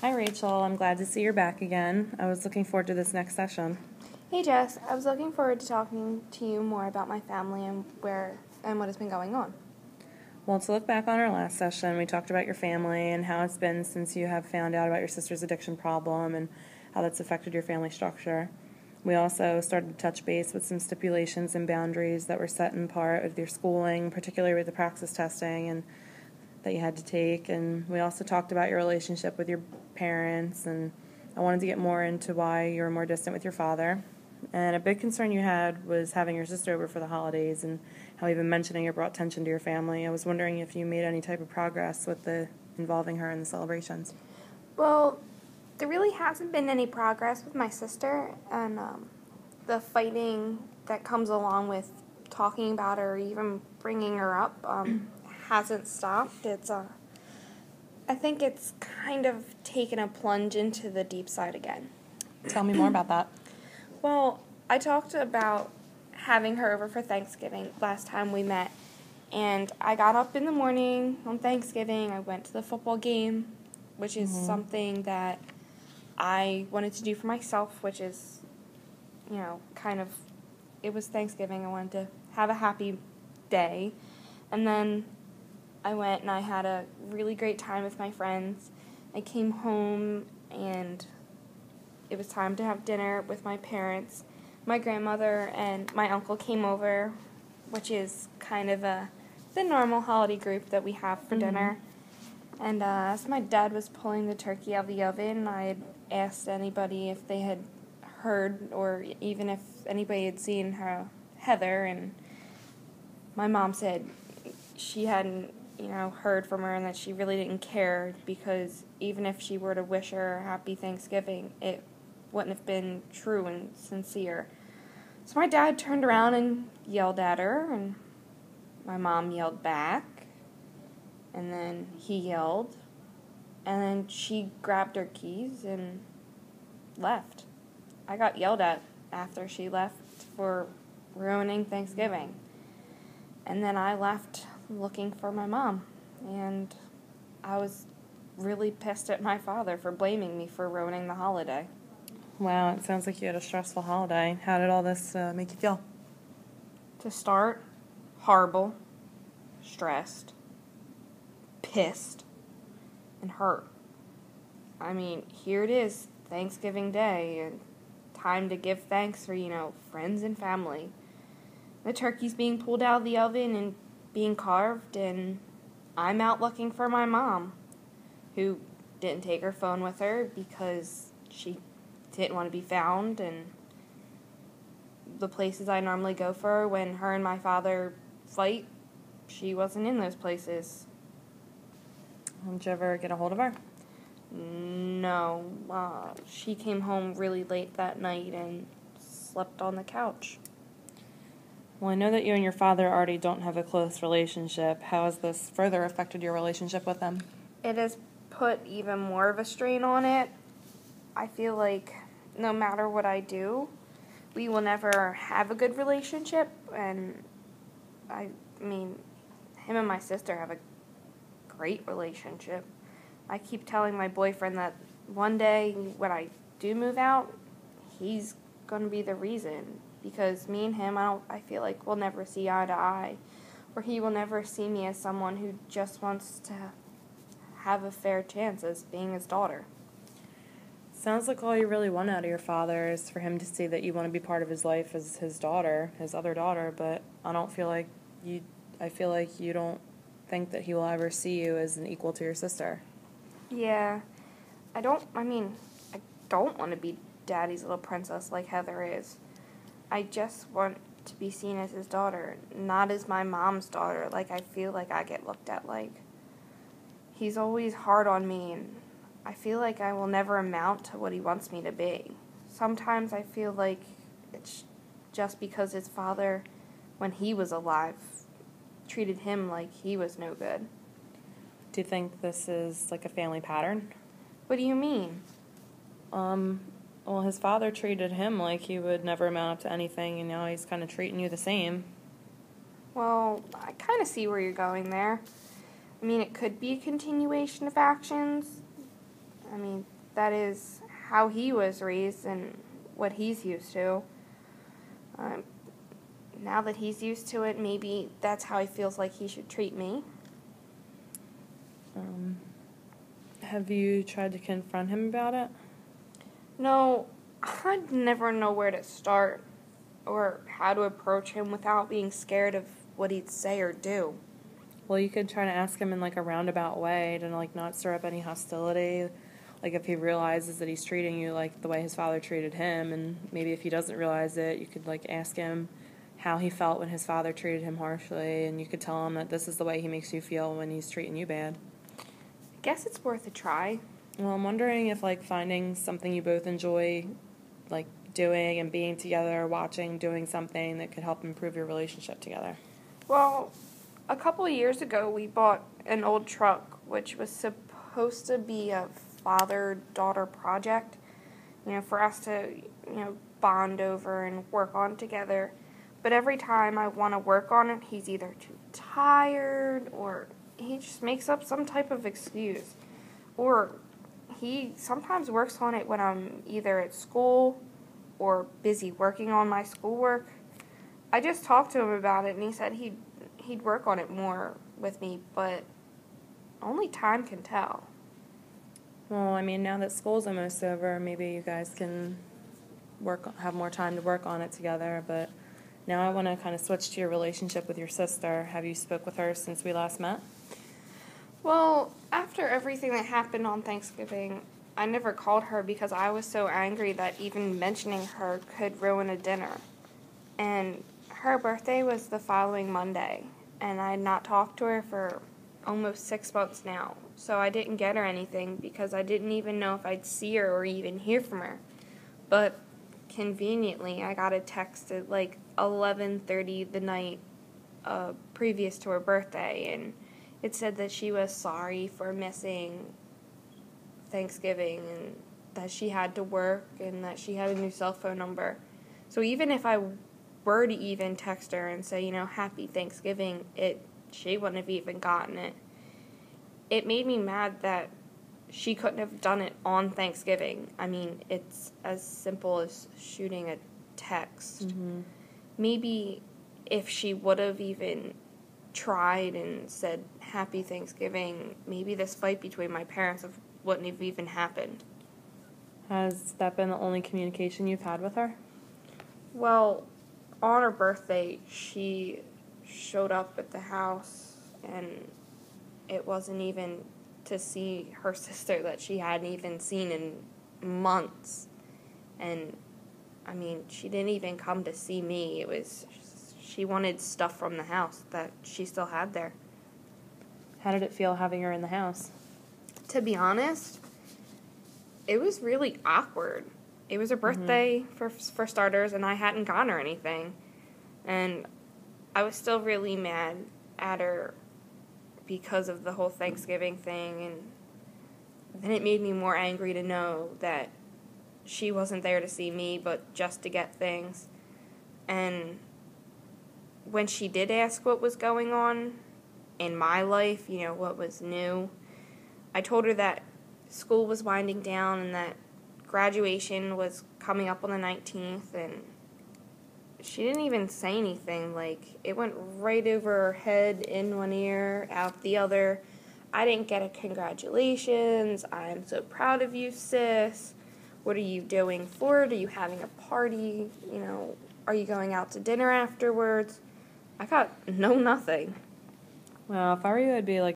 Hi, Rachel. I'm glad to see you're back again. I was looking forward to this next session. Hey Jess, I was looking forward to talking to you more about my family and what has been going on. Well, to look back on our last session, we talked about your family and how it's been since you have found out about your sister's addiction problem and how that's affected your family structure. We also started to touch base with some stipulations and boundaries that were set in part with your schooling, particularly with the praxis testing and that you had to take. And we also talked about your relationship with your parents, and I wanted to get more into why you were more distant with your father. And a big concern you had was having your sister over for the holidays and how even mentioning it brought tension to your family. I was wondering if you made any type of progress with involving her in the celebrations. Well, there really hasn't been any progress with my sister, and the fighting that comes along with talking about her or even bringing her up hasn't stopped. I think it's kind of taken a plunge into the deep side again. Tell me more about that. Well, I talked about having her over for Thanksgiving last time we met, and I got up in the morning on Thanksgiving. I went to the football game, which is something that I wanted to do for myself, which is, it was Thanksgiving. I wanted to have a happy day. And then I went and I had a really great time with my friends. I came home and it was time to have dinner with my parents. My grandmother and my uncle came over, which is kind of the normal holiday group that we have for dinner. And as my dad was pulling the turkey out of the oven, I had asked anybody if they had heard or even if anybody had seen Heather, and my mom said she hadn't, heard from her and that she really didn't care because even if she were to wish her a happy Thanksgiving, it wouldn't have been true and sincere. So my dad turned around and yelled at her, and my mom yelled back, and then he yelled, and then she grabbed her keys and left. I got yelled at after she left for ruining Thanksgiving. And then I left looking for my mom, and I was really pissed at my father for blaming me for ruining the holiday. Wow, it sounds like you had a stressful holiday. How did all this make you feel? To start, horrible, stressed, pissed, and hurt. I mean, here it is, Thanksgiving Day, and time to give thanks for, friends and family. The turkey's being pulled out of the oven and being carved, and I'm out looking for my mom, who didn't take her phone with her because she didn't want to be found, and the places I normally go for when her and my father fight, she wasn't in those places. Did you ever get a hold of her? No, she came home really late that night and slept on the couch. Well, I know that you and your father already don't have a close relationship. How has this further affected your relationship with them? It has put even more of a strain on it. I feel like no matter what I do, we will never have a good relationship, and I mean, him and my sister have a great relationship. I keep telling my boyfriend that one day when I do move out, he's going to be the reason, because me and him, I feel like we'll never see eye to eye, or he will never see me as someone who just wants to have a fair chance as being his daughter. Sounds like all you really want out of your father is for him to see that you want to be part of his life as his daughter, his other daughter, but I feel like you don't think that he will ever see you as an equal to your sister. Yeah, I don't want to be daddy's little princess like Heather is. I just want to be seen as his daughter, not as my mom's daughter, like I feel like I get looked at like. He's always hard on me, and I feel like I will never amount to what he wants me to be. Sometimes I feel like it's just because his father, when he was alive, treated him like he was no good. Do you think this is like a family pattern? What do you mean? Well, his father treated him like he would never amount up to anything, and now he's kind of treating you the same. Well, I kind of see where you're going there. I mean, it could be a continuation of actions. I mean, that is how he was raised and what he's used to. Now that he's used to it, maybe that's how he feels like he should treat me. Have you tried to confront him about it? No, I'd never know where to start or how to approach him without being scared of what he'd say or do. Well, you could try to ask him in like a roundabout way to like not stir up any hostility. Like if he realizes that he's treating you like the way his father treated him, and maybe if he doesn't realize it, you could like ask him how he felt when his father treated him harshly, and you could tell him that this is the way he makes you feel when he's treating you bad. I guess it's worth a try. Well, I'm wondering if like finding something you both enjoy, like doing and being together, watching, doing something that could help improve your relationship together. Well, a couple of years ago, we bought an old truck, which was supposed to be a father-daughter project, for us to, bond over and work on together. But every time I want to work on it, he's either too tired or he just makes up some type of excuse. Or he sometimes works on it when I'm either at school or busy working on my schoolwork. I just talked to him about it, and he said he'd work on it more with me, but only time can tell. Well, I mean, now that school's almost over, maybe you guys can have more time to work on it together. But now I want to kind of switch to your relationship with your sister. Have you spoke with her since we last met? Well, after everything that happened on Thanksgiving, I never called her because I was so angry that even mentioning her could ruin a dinner. And her birthday was the following Monday, and I had not talked to her for almost 6 months now. So I didn't get her anything because I didn't even know if I'd see her or even hear from her. But conveniently, I got a text at like 11:30 the night previous to her birthday, and it said that she was sorry for missing Thanksgiving and that she had to work and that she had a new cell phone number. So even if I were to even text her and say, Happy Thanksgiving, she wouldn't have even gotten it. It made me mad that she couldn't have done it on Thanksgiving. I mean, it's as simple as shooting a text. Mm-hmm. Maybe if she would have even tried and said Happy Thanksgiving, maybe this fight between my parents wouldn't have even happened. Has that been the only communication you've had with her? Well, on her birthday, she showed up at the house, and it wasn't even to see her sister that she hadn't even seen in months. And, I mean, she didn't even come to see me. She wanted stuff from the house that she still had there. How did it feel having her in the house? To be honest, it was really awkward. It was her birthday, for starters, and I hadn't gotten her anything. And I was still really mad at her because of the whole Thanksgiving thing, and then it made me more angry to know that she wasn't there to see me, but just to get things. And when she did ask what was going on in my life, what was new, I told her that school was winding down and that graduation was coming up on the 19th, and she didn't even say anything. Like, it went right over her head, in one ear, out the other. I didn't get a congratulations. I'm so proud of you, sis. What are you doing for it? Are you having a party? Are you going out to dinner afterwards? I got nothing. Well, if I were you, I'd be like